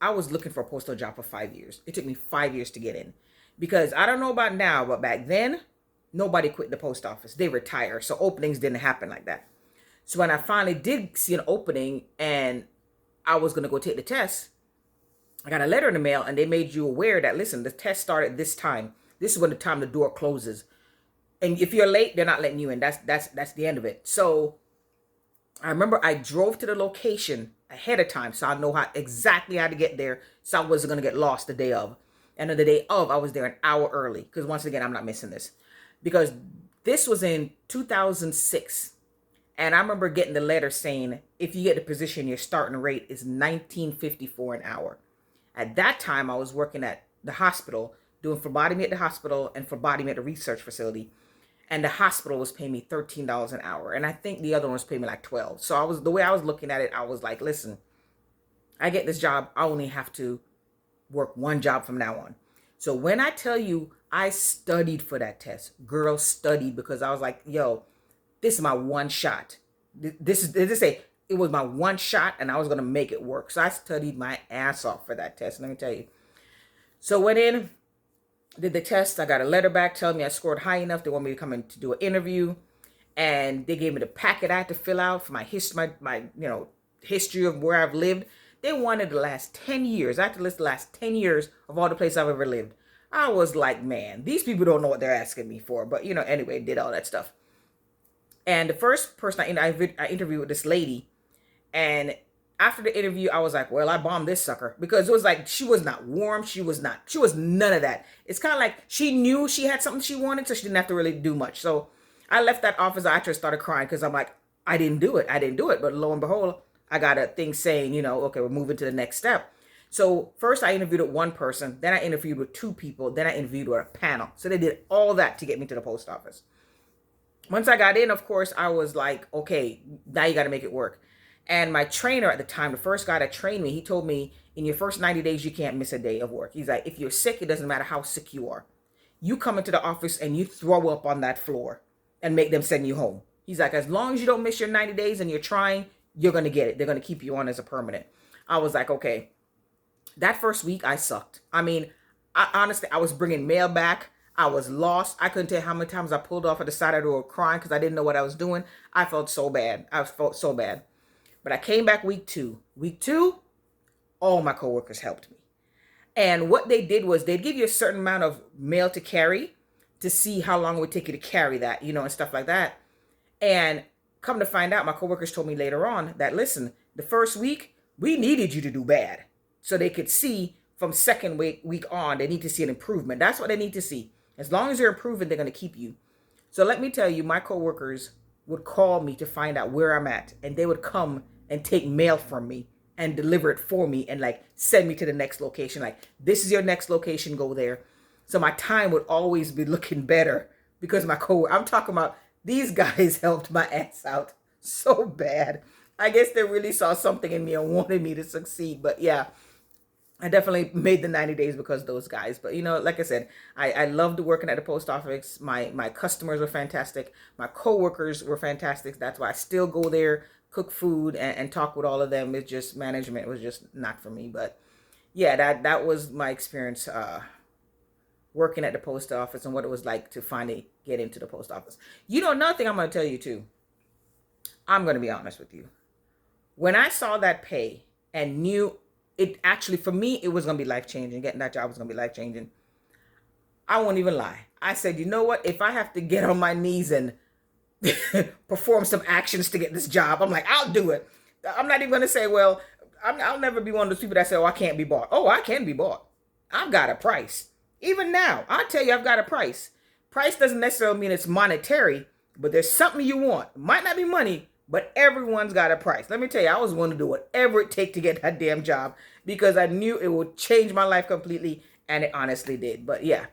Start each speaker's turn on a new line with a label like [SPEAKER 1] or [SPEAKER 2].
[SPEAKER 1] I was looking for a postal job for 5 years. It took me 5 years to get in. Because I don't know about now, but back then, nobody quit the post office. They retired. So openings didn't happen like that. So when I finally did see an opening and I was going to go take the test, I got a letter in the mail and they made you aware that, listen, the test started this time. This is when the time the door closes. And if you're late, they're not letting you in. That's the end of it. So I remember I drove to the location ahead of time so I know exactly how to get there, so I wasn't going to get lost the day of. And on the day of, I was there an hour early because, once again, I'm not missing this. Because this was in 2006. And I remember getting the letter saying, if you get the position, your starting rate is $19.54 an hour. At that time, I was working at the hospital, doing phlebotomy at the hospital and phlebotomy at the research facility. And the hospital was paying me $13 an hour. And I think the other one was paying me like $12. So the way I was looking at it, I was like, listen, I get this job. I only have to work one job from now on. So when I tell you I studied for that test, girl, studied, because I was like, yo, this is my one shot. It was my one shot and I was going to make it work. So I studied my ass off for that test. Let me tell you. So went in, did the test. I got a letter back telling me I scored high enough. They want me to come in to do an interview. And they gave me the packet I had to fill out for my history, my history of where I've lived. They wanted the last 10 years. I had to list the last 10 years of all the places I've ever lived. I was like, man, these people don't know what they're asking me for. But, anyway, did all that stuff. And the first person I interviewed with this lady. And after the interview, I was like, well, I bombed this sucker. Because it was like, she was not warm. She was none of that. It's kind of like she knew she had something she wanted, so she didn't have to really do much. So I left that office. I actually started crying because I'm like, I didn't do it. But lo and behold, I got a thing saying, okay, we're moving to the next step. So first I interviewed with one person, then I interviewed with two people, then I interviewed with a panel. So they did all that to get me to the post office. Once I got in, of course, I was like, okay, now you got to make it work. And my trainer at the time, the first guy that trained me, he told me, in your first 90 days, you can't miss a day of work. He's like, if you're sick, it doesn't matter how sick you are. You come into the office and you throw up on that floor and make them send you home. He's like, as long as you don't miss your 90 days and you're trying, you're going to get it. They're going to keep you on as a permanent. I was like, okay. That first week, I sucked. I mean, honestly, I was bringing mail back. I was lost. I couldn't tell you how many times I pulled off at the side of the road crying because I didn't know what I was doing. I felt so bad. But I came back week two. Week two, all my coworkers helped me. And what they did was they'd give you a certain amount of mail to carry to see how long it would take you to carry that, and stuff like that. And come to find out, my coworkers told me later on that, listen, the first week, we needed you to do bad. So they could see from second week on, they need to see an improvement. That's what they need to see. As long as you're improving, they're going to keep you. So let me tell you, my coworkers would call me to find out where I'm at. And they would come and take mail from me and deliver it for me and send me to the next location. Like, this is your next location, go there. So my time would always be looking better because I'm talking about these guys helped my ass out so bad. I guess they really saw something in me and wanted me to succeed. But yeah, I definitely made the 90 days because of those guys. But, like I said, I loved working at the post office. My customers were fantastic. My coworkers were fantastic. That's why I still go there, cook food, and talk with all of them. It's just management was just not for me. But yeah, that was my experience working at the post office and what it was like to finally get into the post office. Another thing I'm going to tell you too. I'm going to be honest with you. When I saw that pay and knew it actually, for me, it was going to be life-changing. Getting that job was going to be life-changing. I won't even lie. I said, you know what? If I have to get on my knees and perform some actions to get this job, I'm like, I'll do it. I'm not even going to say, well, I'll never be one of those people that say, oh, I can't be bought. Oh, I can be bought. I've got a price. Even now, I'll tell you, I've got a price. Price doesn't necessarily mean it's monetary, but there's something you want. It might not be money, but everyone's got a price. Let me tell you, I was willing to do whatever it takes to get that damn job because I knew it would change my life completely, and it honestly did. But yeah,